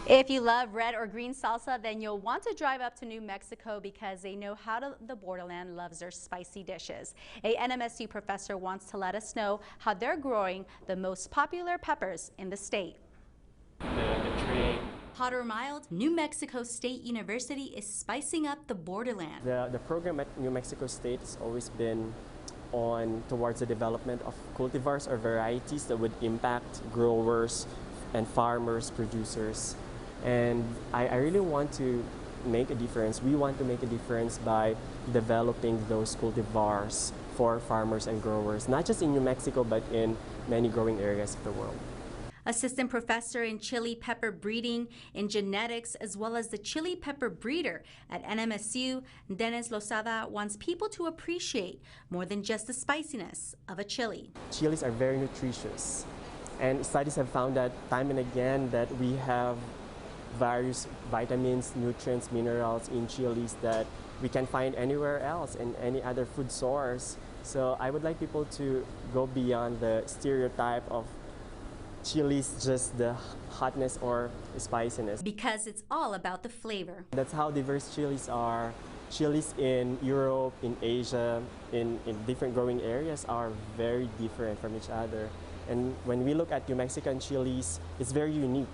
If you love red or green salsa, then you'll want to drive up to New Mexico because they know how the borderland loves their spicy dishes. A NMSU professor wants to let us know how they're growing the most popular peppers in the state. Hot or mild, New Mexico State University is spicing up the borderland. The program at New Mexico State has always been towards the development of cultivars or varieties that would impact growers and farmers, producers. And I really want to make a difference. We want to make a difference by developing those cultivars for farmers and growers, not just in New Mexico, but in many growing areas of the world. Assistant professor in chili pepper breeding and genetics, as well as the chili pepper breeder at NMSU, Dennis Lozada wants people to appreciate more than just the spiciness of a chili. Chilies are very nutritious, and studies have found that time and again that we have various vitamins, nutrients, minerals in chilies that we can find anywhere else in any other food source. So I would like people to go beyond the stereotype of chilies, just the hotness or spiciness. Because it's all about the flavor. That's how diverse chilies are. Chilies in Europe, in Asia, in different growing areas are very different from each other. And when we look at New Mexican chilies, it's very unique.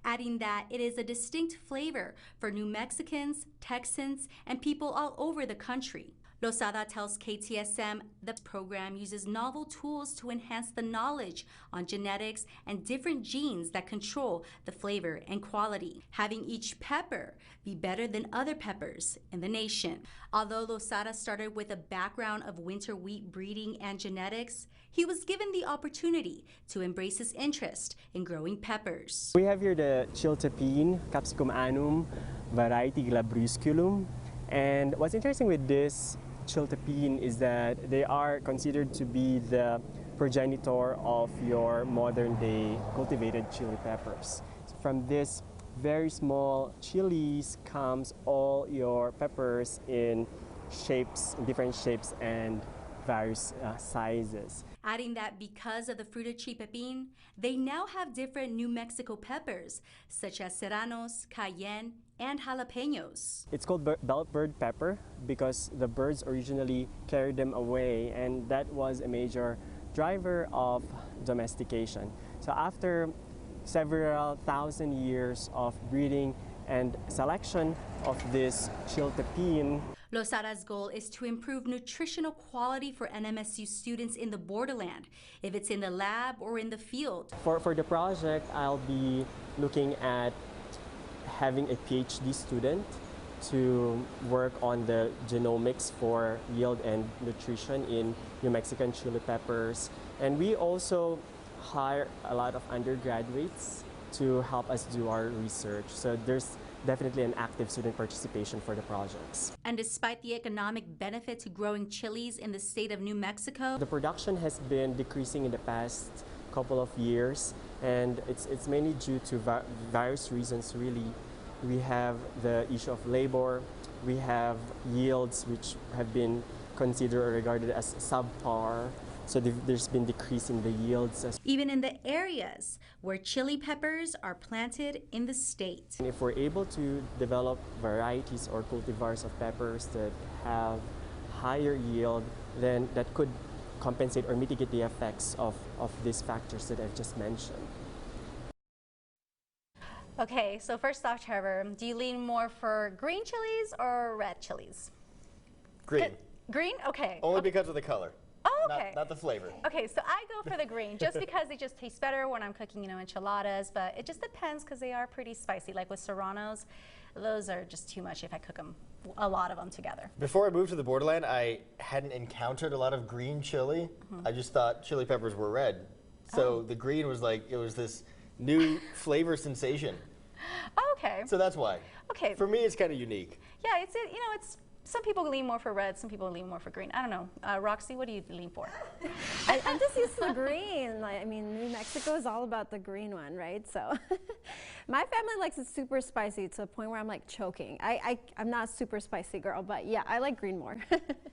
Adding that it is a distinct flavor for New Mexicans, Texans, and people all over the country. Lozada tells KTSM the program uses novel tools to enhance the knowledge on genetics and different genes that control the flavor and quality, having each pepper be better than other peppers in the nation. Although Lozada started with a background of winter wheat breeding and genetics, he was given the opportunity to embrace his interest in growing peppers. We have here the chiltepine, Capsicum annum, variety glabrusculum. And what's interesting with this chiltepine is that they are considered to be the progenitor of your modern day cultivated chili peppers. So from this very small chilies comes all your peppers in different shapes and various sizes. Adding that because of the fruited chiltepine, they now have different New Mexico peppers, such as serranos, cayenne, and jalapenos. It's called bellbird pepper because the birds originally carried them away, and that was a major driver of domestication. So after several thousand years of breeding and selection of this chiltepine, Lozada's goal is to improve nutritional quality for NMSU students in the borderland, if it's in the lab or in the field. For the project, I'll be looking at having a PhD student to work on the genomics for yield and nutrition in New Mexican chili peppers. And we also hire a lot of undergraduates to help us do our research. So there's definitely an active student participation for the projects. And despite the economic benefit to growing chilies in the state of New Mexico, the production has been decreasing in the past couple of years, and it's mainly due to various reasons really. We have the issue of labor, we have yields which have been considered or regarded as subpar. So there's been decrease in the yields. Even in the areas where chili peppers are planted in the state. And if we're able to develop varieties or cultivars of peppers that have higher yield, then that could compensate or mitigate the effects of these factors that I've just mentioned. Okay, so first off, Trevor, do you lean more for green chilies or red chilies? Green. Green? Okay. Only because of the color. Oh, okay. Not the flavor. Okay, so I go for the green just because they just taste better when I'm cooking, enchiladas, but it just depends because they are pretty spicy. Like with serranos, those are just too much if I cook them, a lot of them together. Before I moved to the borderland, I hadn't encountered a lot of green chili. I just thought chili peppers were red. So the green was like, it was this new flavor sensation. Okay. So that's why. Okay. For me, it's kind of unique. Yeah, it's some people lean more for red, some people lean more for green. I don't know. Roxy, what do you lean for? I'm just used to the green. Like, I mean, New Mexico is all about the green one, right? So my family likes it super spicy to the point where I'm like choking. I'm not a super spicy girl, but yeah, I like green more.